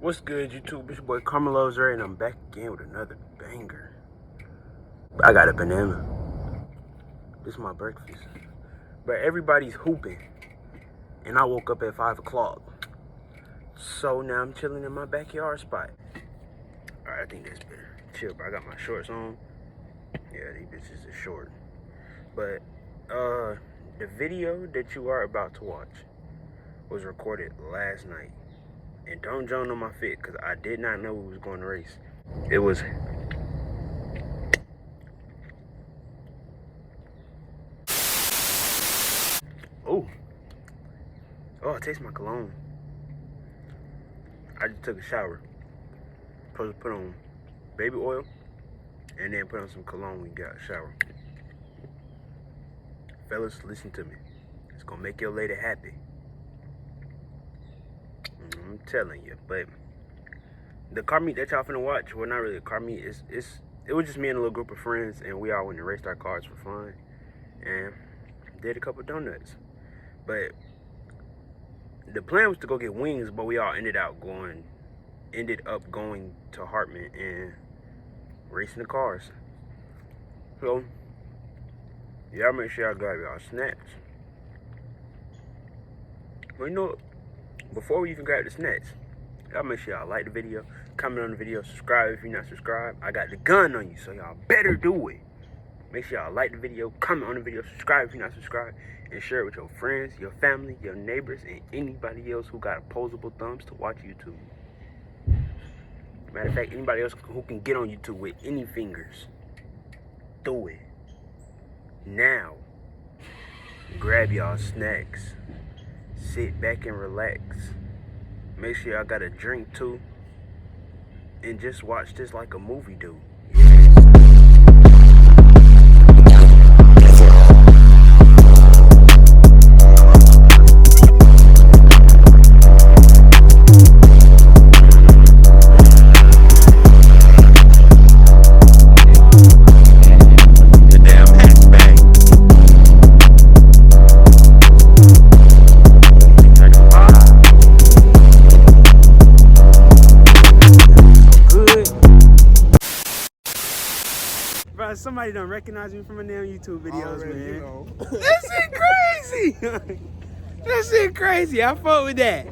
What's good, YouTube? It's your boy Carmelo's Ray, and I'm back again with another banger. I got a banana. This is my breakfast. But everybody's hooping, and I woke up at 5 o'clock. So now I'm chilling in my backyard spot. Alright, I think that's better. Chill, bro. I got my shorts on. Yeah, these bitches are short. But, the video that you are about to watch was recorded last night. And don't join on my fit, because I did not know we was going to race. It was... Oh, I taste my cologne. I just took a shower. Supposed to put on baby oil and then put on some cologne when you got a shower. Fellas, listen to me. It's going to make your lady happy. I'm telling you. But the car meet that y'all finna watch, well, not really a car meet. It was just me and a little group of friends, and we all went and raced our cars for fun and did a couple donuts. But the plan was to go get wings, but we all ended up going to Hartman and racing the cars. So y'all make sure y'all grab y'all snacks. Well, you know what? Before we even grab the snacks, y'all make sure y'all like the video, comment on the video, subscribe if you're not subscribed. I got the gun on you, so y'all better do it. Make sure y'all like the video, comment on the video, subscribe if you're not subscribed, and share it with your friends, your family, your neighbors, and anybody else who got opposable thumbs to watch YouTube. Matter of fact, anybody else who can get on YouTube with any fingers. Do it. Now, grab y'all snacks. Sit back and relax. Make sure y'all got a drink too. And just watch this like a movie, dude. Somebody don't recognize me from my damn YouTube videos, man. You know. That shit crazy. That shit crazy. I fuck with that.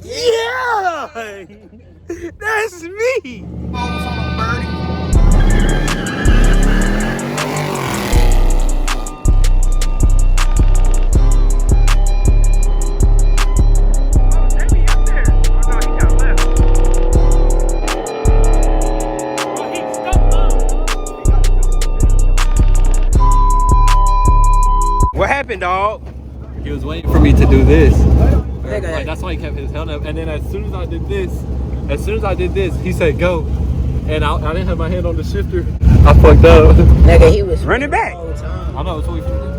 Yeah, that's me. What happened, dog? He was waiting for me to do this. Like, that's why he kept his hand up. And then as soon as I did this, he said go. And I didn't have my hand on the shifter. I fucked up. Nigga, he was running back. I know, that's what we finna do.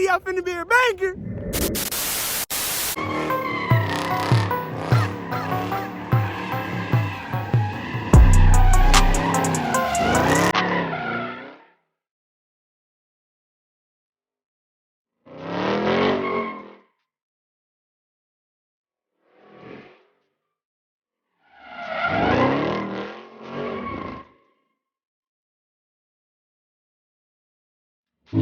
video finna be a banger. Turn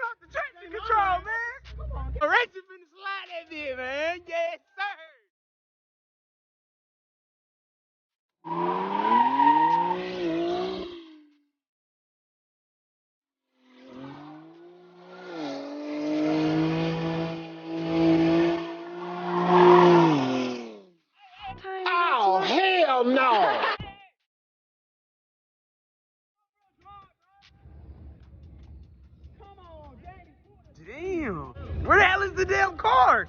off the traction control, man. Rachel finna slide that bit, man. Yes, sir. Oh, hell no. Damn. Where the hell is the damn car?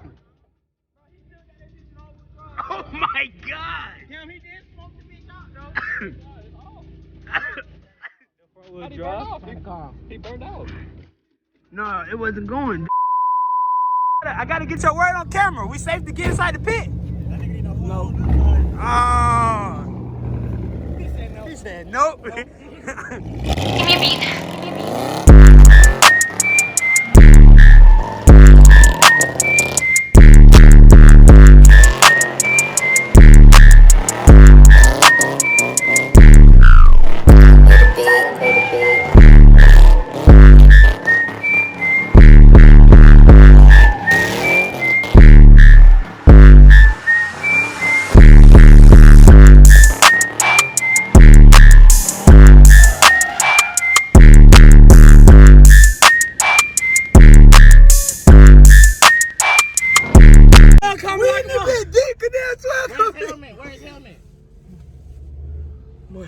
Oh my god. Damn, he did smoke the bitch out, though. He burned out. No, it wasn't going. I gotta get your word on camera. We safe to get inside the pit. No. Oh. He said nope. Give me a beat.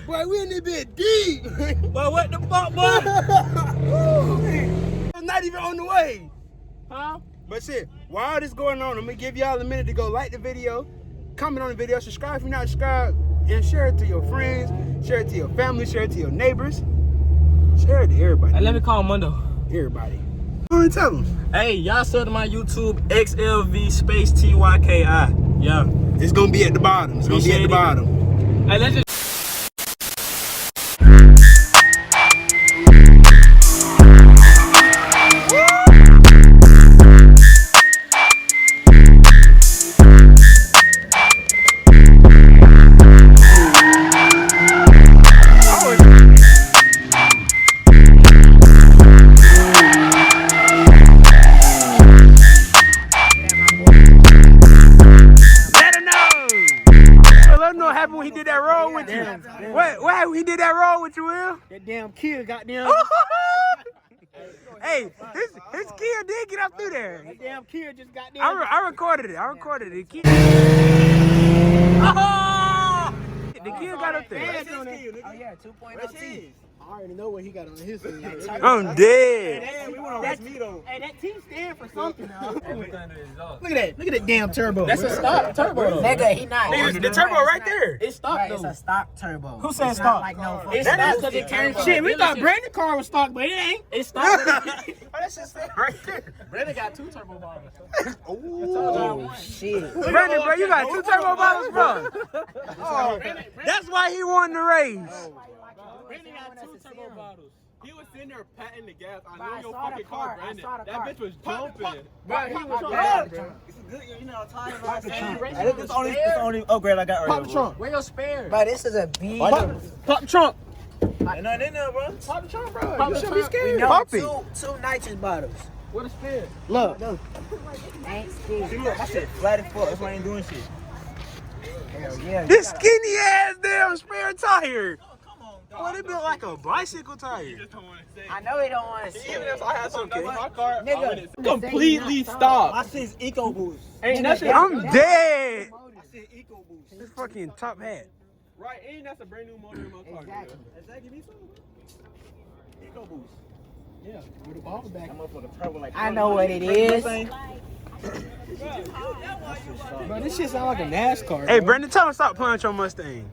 Boy, we in this bit deep. But what the fuck, boy? It's not even on the way. Huh? But shit, while this going on, I'm gonna give y'all a minute to go like the video, comment on the video, subscribe if you're not subscribed, and share it to your friends, share it to your family, share it to your neighbors, share it to everybody. Hey, let me call Mundo. Everybody. Go and tell them. Hey, y'all sub to my YouTube, XLV space TYKI. Yeah. It's gonna be at the bottom. It's gonna be at the bottom. Hey, let's just. When he did that roll with you. What happened when he did that roll with you, Will? That damn kid got down. Hey, his kid did get up through there. That damn kid just got down. I recorded it. Oh! The kid got up there. Oh yeah, 2.0 T. I already know what he got on his thing. I'm dead. Hey, that T stand for something now. Look at that damn turbo. That's a stock turbo. Nigga, he not. The turbo right there. It's stock Right, though. it's a stock turbo. Who said It's stock? not like no. It's That stock is- 'cause it came from Shit, we a thought dealership. Brandon's car was stock, but it ain't. It's stock. That's just right there. Brandon got 2 turbo bottles. Oh shit. Brandon, bro, you got 2 turbo bottles, bro. Oh, that's why he won the race. Brandon got 2 turbo bottles. He was sitting there patting the gas. I Bro, I know your saw the fucking car. car, I Brandon. saw the That car. bitch was jumping. Bro, he was It's only upgrade I got Pop earlier. the trunk. Where your spare? Bro, this is a B. Pop Pop the trunk. Ain't nothing in there, bro. Pop the trunk, bro. Pop You the should be trunk. scared. No. Pop it. Two nitrous bottles. What a spare? Look. See, look, my shit flat as fuck. That's why I ain't doing shit. Hell yeah. This skinny ass damn spare tire. Boy, they built like a bicycle tire. I know he don't want to see Even it. if I had something in my car, Nigga, I would completely My stop. shit's Eco Boost. Ain't nothing. I'm dead. My shit Eco Boost. This fucking top hat. Right, ain't that's a brand new motor in my car. Exactly. Exactly, me too. Eco Boost. Yeah, with the ball back. That motherfucker turbo like. I know what it is. Bro, this shit sound like a NASCAR. Hey, bro. Brandon, tell him stop playing with your Mustang.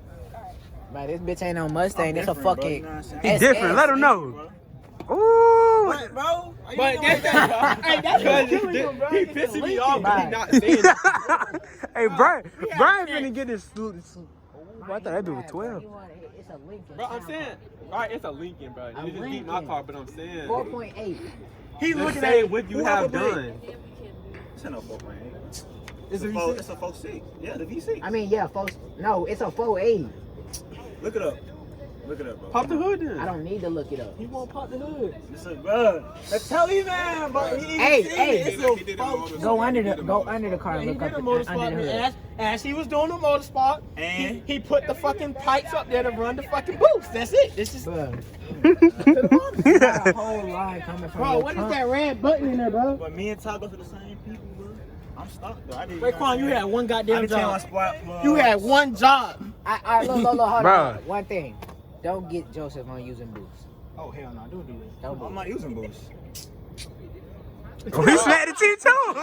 Bro, this bitch ain't no Mustang. This a fucking. He different. Let him know. Ooh. But that's what's killing him, bro. He pissing me off, but he not saying it. Hey, Brian finna get his. Oh, I thought that dude was 12. It's a Lincoln. Bro, I'm saying, right, it's a Lincoln, bro. You just beat my car, but I'm saying. 4.8. He's Just looking say at what you have done. It's not no 4.8. It's a It's a 4.6. Yeah, the V6. I mean, yeah, folks. No, it's a 4.8. Look it up. Look it up, bro. Pop the hood then. I don't need to look it up. He won't pop the hood. Listen, bro. Tell him, man. But Hey, it's go under the car. He Look did up a motorsport under the hood. as he was doing the motorsport. And He put the fucking pipes up there to run the fucking boost. That's it. This is Bro, you got a whole line coming from bro. your What is trunk. that red button in there, bro? but me and Ty go to the same people, bro. I'm stuck though. I did. Raekwon, you had one I goddamn did change my job. spot. You had one job. All right, look, hold Bruh. on. One thing. Don't get Joseph on using boots. Oh hell no, don't do that. Don't I'm do not using boost. Oh, he smacked the team too.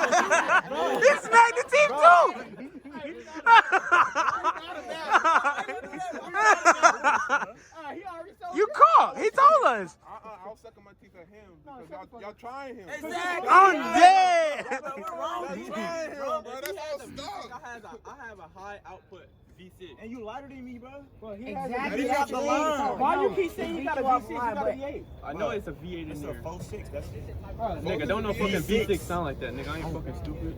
He smacked the team too. You caught. He told us. I was sucking my teeth at him because y'all trying him. I'm dead. Y'all trying him, bro. That's all stuff. I have a high output V6. And you lighter than me, bro. Well, he Exactly. That's the line. Why you keep saying you got a V6? You got a V8. I know it's a V8 in It's a there. 4.6. That's it. Nigga, don't know fucking V6 sound like that, nigga. I ain't fucking stupid.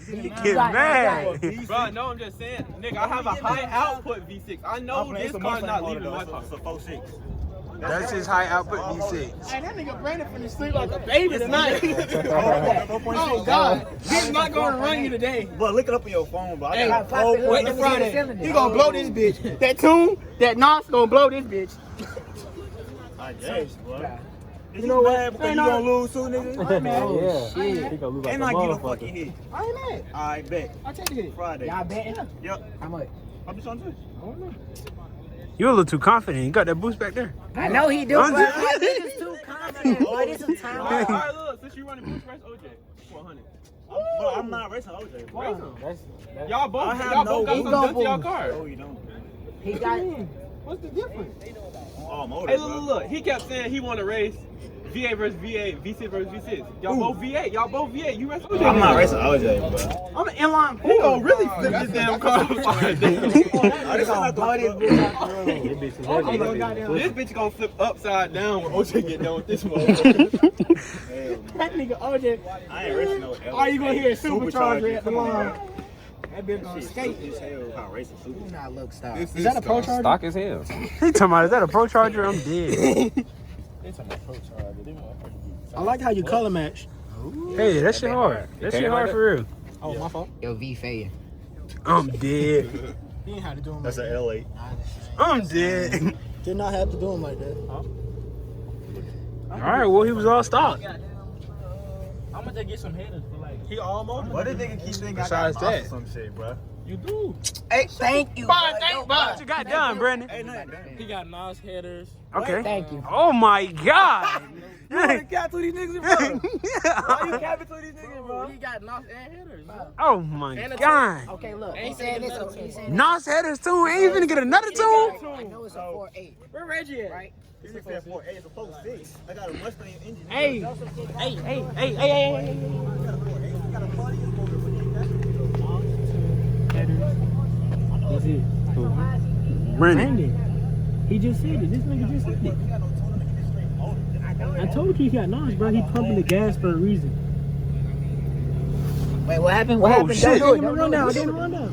You get mad. Bro, no, I'm just saying, nigga, I have a high output V6. I know this car's not leaving my car. It's a 4.6. That's his high output V6. Hey, that nigga Brandon finna sleep like a baby tonight. Oh God, he's not gonna run you today. But look it up on your phone, bro. I Hey, got pop it up. wait Let till me see the Friday. cylinder. He gonna blow this bitch. That tune, that Nas gonna blow this bitch. I guess, bro. You know what? Mad because you gonna lose too, nigga? I'm mad. Oh, shit. He gonna lose like And a I get a motherfucker. fucking hit. I ain't mad. I bet. I take the hit. Friday. Y'all betting? Yep. How much? I'm just on Twitch. You a little too confident. You got that boost back there. I know he do, I'm but just- like, niggas too confident. Boy, this is time. Alright, look, since you running Boost Race OJ, 400. But I'm not racing OJ, bro. Race him. Y'all both, I have y'all no both got He some go done to y'all boom. car. No, you don't. He got. What's the difference? Oh, motor, Hey, bro. look. He kept saying he want to race V8 versus V8, V6 versus V6. Y'all both V8. Y'all both V8. You race OJ. I'm not racing OJ, bro. I'm an inline. He gonna really flip this damn car upside down. I just want to blow this bitch out the road. This bitch gonna flip upside down when OJ get done with this motherfucker. That nigga OJ. I ain't racing no L. All you gonna hear is supercharger at the line. That bitch gonna Shit, skate. stupid as hell. I'm racing Do super. not look stop. Is that a pro charger? Stock as hell. He talking about, is that a pro charger? I'm dead. I like how you color match. Hey, that shit hard. That shit hard for real. Oh, my fault. Yo, V fading. I'm dead. He ain't have to do him like That's that. an L8. I'm dead. Did not have to do him like that. All right, well, he was all stock. I'm gonna just get some headers for like. He almost. What did nigga keep saying? I Besides got that. some shit, bro. You do. Hey, thank you. What you got done, Brandon? Hey, nothing. He got Nas headers. Okay. Thank you. Oh, my God. Cap to these niggas, bro. Why you capping to these niggas, bro? He got Nas and headers. Oh, my God. Okay, look. He said this. He said Nos headers too. Ain't even gonna get another two. I know it's a 4.8. Where Reggie at? Right? This is a 4.8. It's a 4.6. I got a Mustang engine. Hey, hey. That's it. Brandon. He just said it. This nigga just said it. I told you he got Nas, bro. He pumping the gas for a reason. Wait, what happened? What happened? shit. Don't do it. Give him a Don't do rundown. it. Give him a rundown.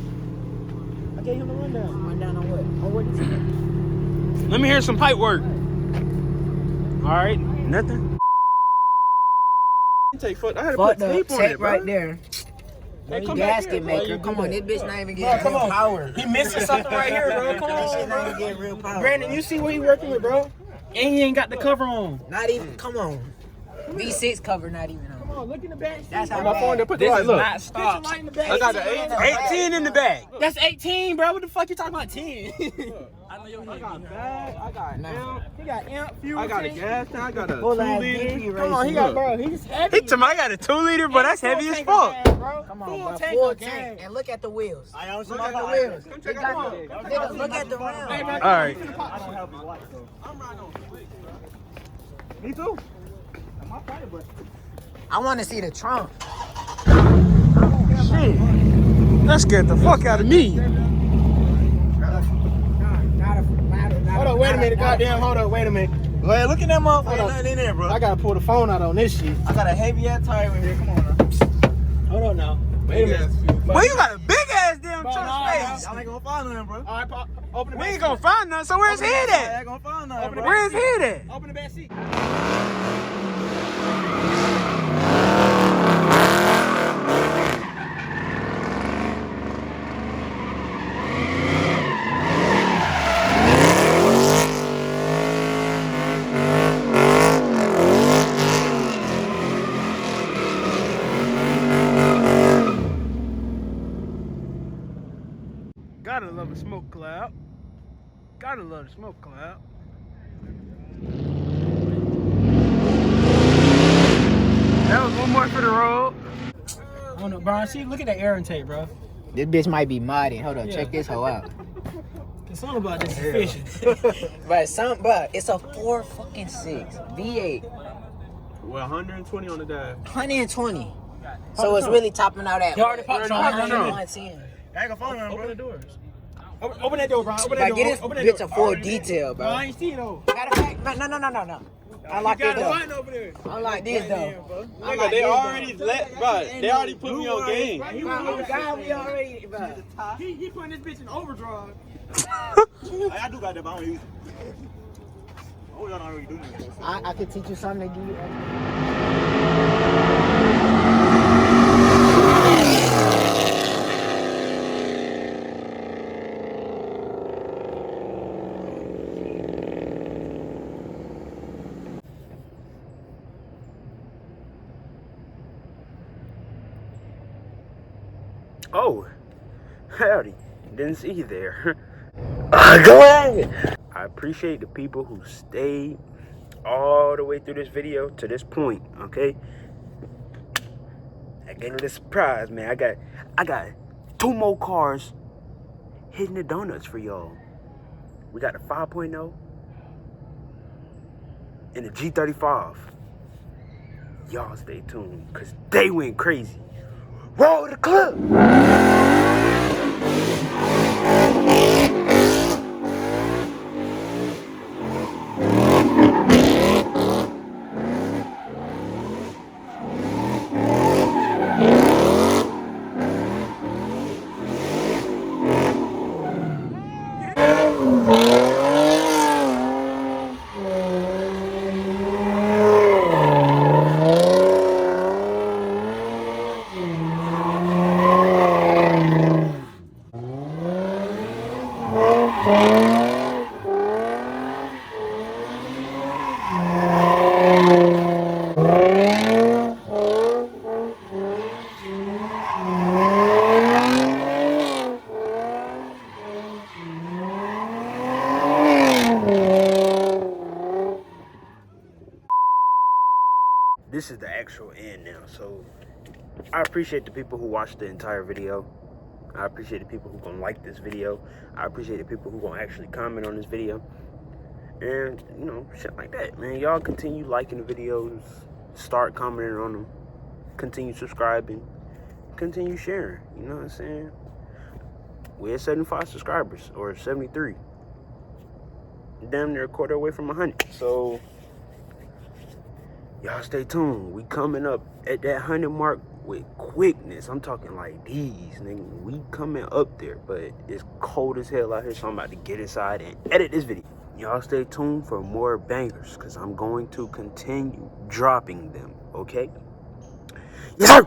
I gave him a rundown. Rundown on what? On what you said? Let me hear some pipe work. All right, nothing. Take foot. I had to Fuck put the tape on tape it, bro. right there. Hey, come back Gasket here, bro. maker. Come on, this bitch not even getting Come real on. power. He missing something right here, bro. Come This shit on, not even bro. getting real power. Brandon, you see what he working with, bro? And he ain't got the cover on. Not even. Come on. V6 cover not even on. Come on, look in the back. That's how On my phone, they bad. put the right look. Put your light in the back. I got the 18 in the bag. That's 18, bro. What the fuck you talking about 10? I know your I got bag. I got amp. He got amp, fuel. I got a tank. gas tank. I got a 2 Full ass liter. DP Come on, he got, bro. He's heavy. He told me I got a 2 liter, but that's heavy as fuck. Come on, Full bro. tank Full of tank. gas. And look at the wheels. I don't see Look my at the car. wheels. Come He check got out the. the Nigga, look at the Hey, round. bro, All right. I don't have the light, though. I'm riding on slicks, bro. Me too. I want to see the trunk. Shit. That scared the fuck out of me. Hold up, wait a minute, goddamn, hold up, wait a minute. Go ahead, look at that motherfucker, nothing in there, bro. I gotta pull the phone out on this shit. I got a heavy ass tire in here, come on now. Hold on now. Wait a minute. Boy, you got a big ass damn Bro, truck nah, space. Y'all ain't gonna find nothing, bro. All right, open the We back ain't seat. gonna find none, so where's his head I at? ain't gonna find nothing, bro. Where's his head at? Open the back seat. Gotta love a smoke cloud. Gotta love the smoke cloud. That was one more for the road. I don't know, bro. See, look at the air intake, bro. This bitch might be muddy. Hold on, Yeah. check this hoe out. It's something about this efficient. But it's a 4.6 V8, Well, 120 on the dash. 120. So it's really topping out at You already popped the 110. I ain't gonna find nothing, Open the bro. doors. Open that door, bro. Open that Like, door. get this Open that bitch door. a full detail, Bro, I bro. ain't see it though. Matter of fact, no. Unlock this though. over there. Unlock this though. Nigga, they already let, bro. They already put me on game. God, we already, bro. He putting this bitch in overdrive. I do got that, but I don't use it. Oh, y'all not already doing it. I could teach you something to do. Oh, howdy. Didn't see you there. Glad. I appreciate the people who stayed all the way through this video to this point, okay? I gave it a surprise, man. I got 2 more cars hitting the donuts for y'all. We got the 5.0 and the G35. Y'all stay tuned, cause they went crazy. Roll the clip. This is the actual end now, so I appreciate the people who watched the entire video. I appreciate the people who gonna like this video. I appreciate the people who gonna actually comment on this video. And, you know, shit like that, man. Y'all continue liking the videos, start commenting on them, continue subscribing, continue sharing, you know what I'm saying? We're at 75 subscribers, or 73. Damn near a quarter away from 100, so y'all stay tuned. We coming up at that 100 mark with quickness. I'm talking like these, nigga. We coming up there, but it's cold as hell out here, so I'm about to get inside and edit this video. Y'all stay tuned for more bangers, because I'm going to continue dropping them, okay? Yes, sir!